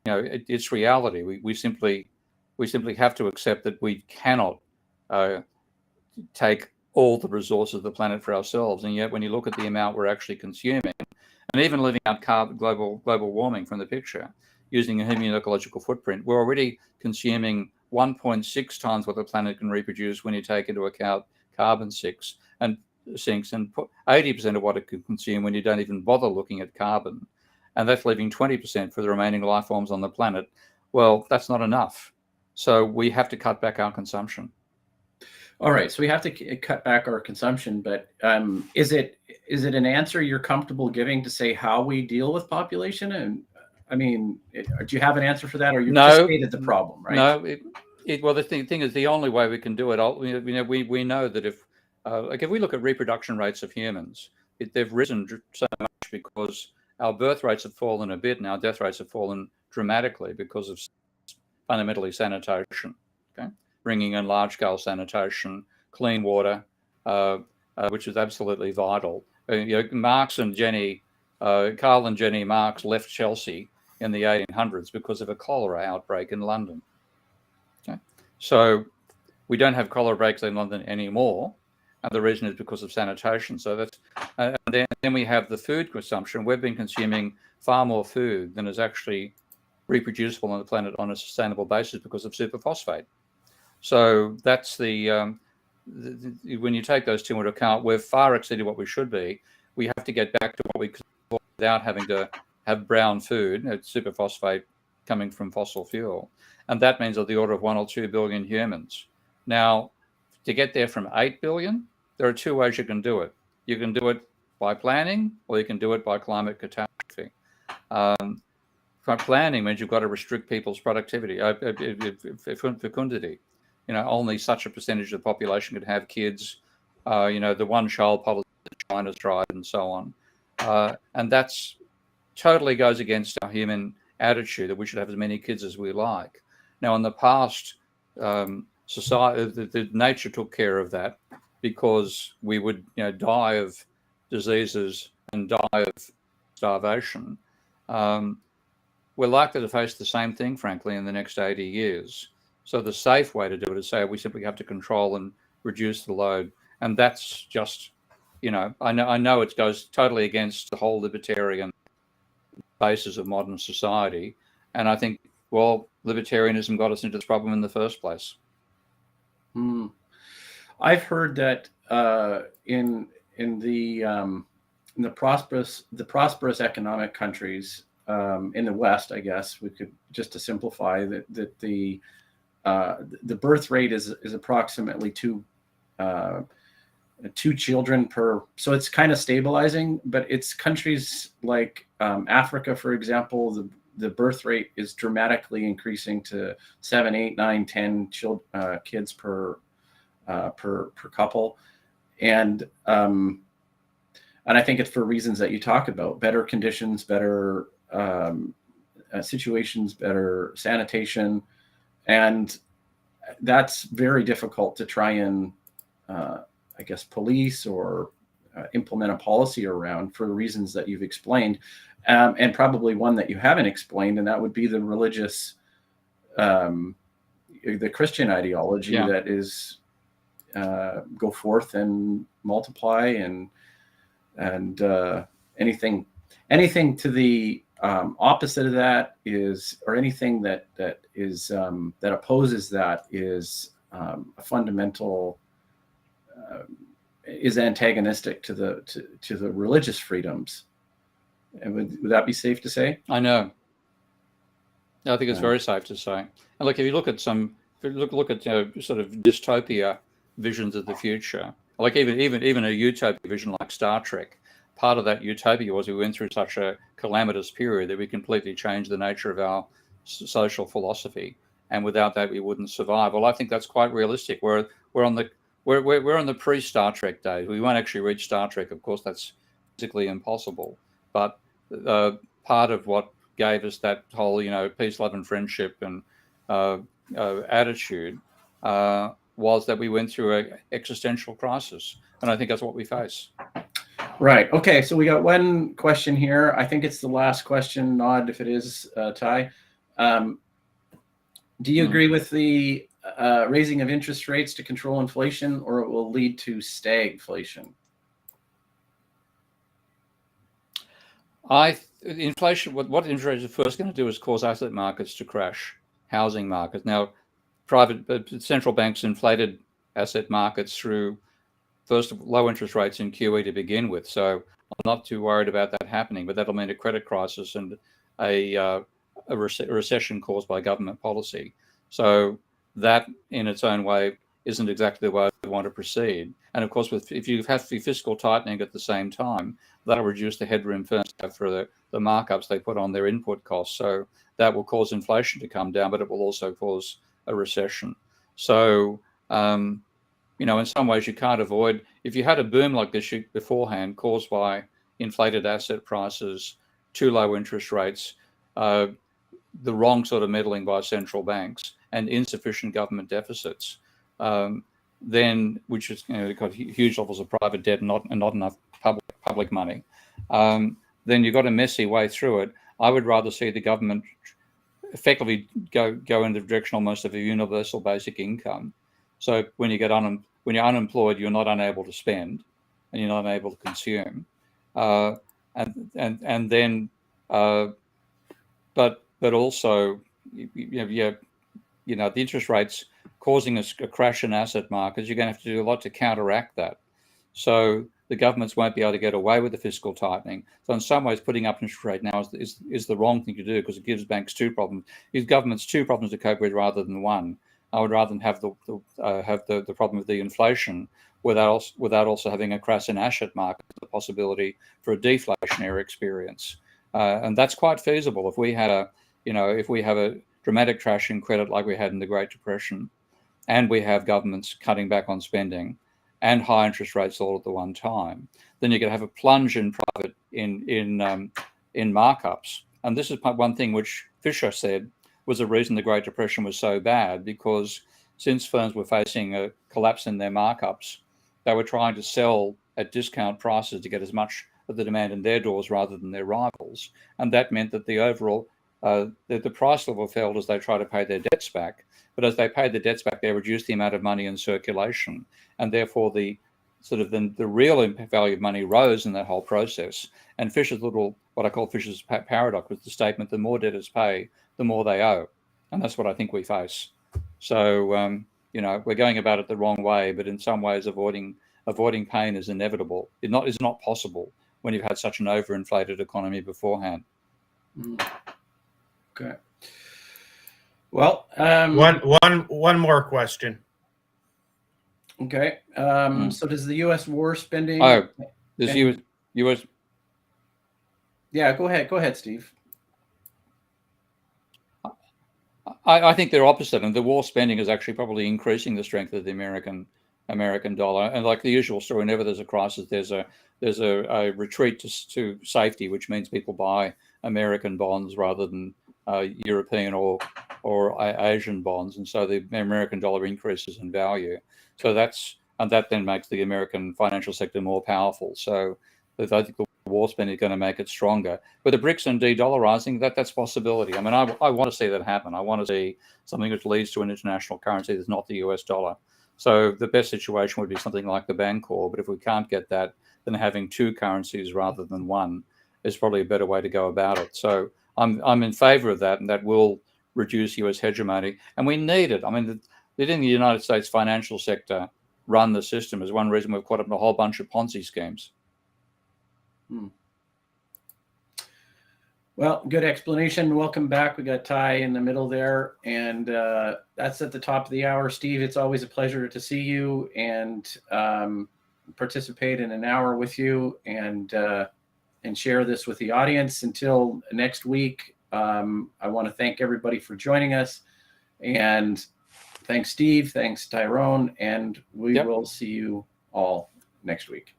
it's reality. We simply have to accept that we cannot take all the resources of the planet for ourselves. And yet, when you look at the amount we're actually consuming, and even leaving out global warming from the picture, using a human ecological footprint, we're already consuming 1.6 times what the planet can reproduce when you take into account carbon sinks, and 80% of what it can consume when you don't even bother looking at carbon. And that's leaving 20% for the remaining life forms on the planet. Well, that's not enough. So we have to cut back our consumption. All right, so we have to cut back our consumption, but is it an answer you're comfortable giving to say how we deal with population? And I mean, do you have an answer for that, or you No, just stated the problem, right? No, well, the thing is, the only way we can do it, we know that if we look at reproduction rates of humans, they've risen so much because our birth rates have fallen a bit and our death rates have fallen dramatically because of fundamentally sanitation, okay? Bringing in large-scale sanitation, clean water, which is absolutely vital. Marx and Jenny, Karl and Jenny Marx left Chelsea in the 1800s because of a cholera outbreak in London. Okay? So we don't have cholera outbreaks in London anymore, and the reason is because of sanitation. So that's and then we have the food consumption. We've been consuming far more food than is actually reproducible on the planet on a sustainable basis because of superphosphate. So that's when you take those two into account, we've far exceeded what we should be. We have to get back to what we could without having to have brown food, superphosphate coming from fossil fuel. And that means of the order of 1 or 2 billion humans. Now, to get there from 8 billion, there are 2 ways you can do it. You can do it by planning, or you can do it by climate catastrophe. Planning means you've got to restrict people's productivity, fecundity. Only such a percentage of the population could have kids. The one-child policy in China's tried, and so on. And that's totally goes against our human attitude that we should have as many kids as we like. Now, in the past, society, the nature took care of that because we would, die of diseases and die of starvation. We're likely to face the same thing, frankly, in the next 80 years. So the safe way to do it is say we simply have to control and reduce the load. And that's just, I know it goes totally against the whole libertarian basis of modern society. And I think, libertarianism got us into this problem in the first place. I've heard that in the prosperous economic countries in the West, I guess we could, just to simplify, that the birth rate is approximately two children per. So it's kind of stabilizing, but it's countries like Africa, for example, the birth rate is dramatically increasing to 7, 8, 9, 10 kids per couple, and I think it's for reasons that you talk about: better conditions, better situations, better sanitation, and that's very difficult to try and police or implement a policy around for the reasons that you've explained, and probably one that you haven't explained, and that would be the religious, the Christian ideology that is go forth and multiply, and anything to the opposite of that is, or anything that is that opposes that is a fundamental. Is antagonistic to the religious freedoms. And would that be safe to say? I know. I think it's very safe to say. And look, if you look at look at sort of dystopia visions of the future, like even a utopia vision like Star Trek, part of that utopia was we went through such a calamitous period that we completely changed the nature of our social philosophy, and without that we wouldn't survive. Well, I think that's quite realistic. We're on the pre-Star Trek days. We won't actually reach Star Trek, of course. That's physically impossible. But part of what gave us that whole, peace, love, and friendship and attitude was that we went through an existential crisis, and I think that's what we face. Right. Okay. So we got one question here. I think it's the last question. Nod if it is, Ty. Do you agree with the raising of interest rates to control inflation, or it will lead to stagflation? Inflation. What interest rates are first going to do is cause asset markets to crash, housing markets. Now, central banks inflated asset markets through first low interest rates in QE to begin with. So I'm not too worried about that happening, but that'll mean a credit crisis and a recession caused by government policy. So that in its own way isn't exactly the way we want to proceed. And of course, if you have fiscal tightening at the same time, that'll reduce the headroom firms have for the markups they put on their input costs. So that will cause inflation to come down, but it will also cause a recession. So, in some ways you can't avoid, if you had a boom like this beforehand caused by inflated asset prices, too low interest rates, the wrong sort of meddling by central banks, and insufficient government deficits, then, which is got huge levels of private debt and not enough public money, then you've got a messy way through it. I would rather see the government effectively go in the direction almost of a universal basic income. So when you when you're unemployed, you're not unable to spend, and you're not able to consume, but also the interest rates causing a crash in asset markets. You're going to have to do a lot to counteract that. So the governments won't be able to get away with the fiscal tightening. So in some ways, putting up interest rate now is the wrong thing to do, because it gives banks two problems. It gives governments two problems to cope with rather than one. I would rather than have the problem of the inflation without also having a crash in asset market, the possibility for a deflationary experience, and that's quite feasible if we had a dramatic crash in credit like we had in the Great Depression, and we have governments cutting back on spending and high interest rates all at the one time. Then you're going to have a plunge in private in markups, and this is one thing which Fisher said was the reason the Great Depression was so bad, because since firms were facing a collapse in their markups, they were trying to sell at discount prices to get as much of the demand in their doors rather than their rivals. And that meant that the overall, the price level fell as they tried to pay their debts back. But as they paid the debts back, they reduced the amount of money in circulation. And therefore the real value of money rose in that whole process. And Fisher's what I call Fisher's paradox, was the statement: the more debtors pay, the more they owe. And that's what I think we face. So, we're going about it the wrong way, but in some ways avoiding pain is inevitable. It's not possible when you've had such an overinflated economy beforehand. Okay. Well, one more question. Okay. So does the U.S. war spending? Oh, does U.S. Yeah, go ahead, Steve. I think they're opposite, and the war spending is actually probably increasing the strength of the American dollar. And like the usual story, whenever there's a crisis, there's a retreat to safety, which means people buy American bonds rather than European or Asian bonds, and so the American dollar increases in value. So that then makes the American financial sector more powerful. So I think the war spending is going to make it stronger. But the BRICS and de-dollarizing, that's a possibility. I mean, I want to see that happen. I want to see something which leads to an international currency that's not the US dollar. So the best situation would be something like the Bancor. But if we can't get that, then having two currencies rather than one is probably a better way to go about it. So I'm in favor of that, and that will reduce US hegemony. And we need it. I mean, letting the United States financial sector run the system is one reason we've caught up in a whole bunch of Ponzi schemes. Well, good explanation. Welcome back. We got Ty in the middle there, and that's at the top of the hour. Steve, it's always a pleasure to see you and participate in an hour with you and share this with the audience. Until next week, I want to thank everybody for joining us, and thanks, Steve. Thanks, Tyrone, and we will see you all next week.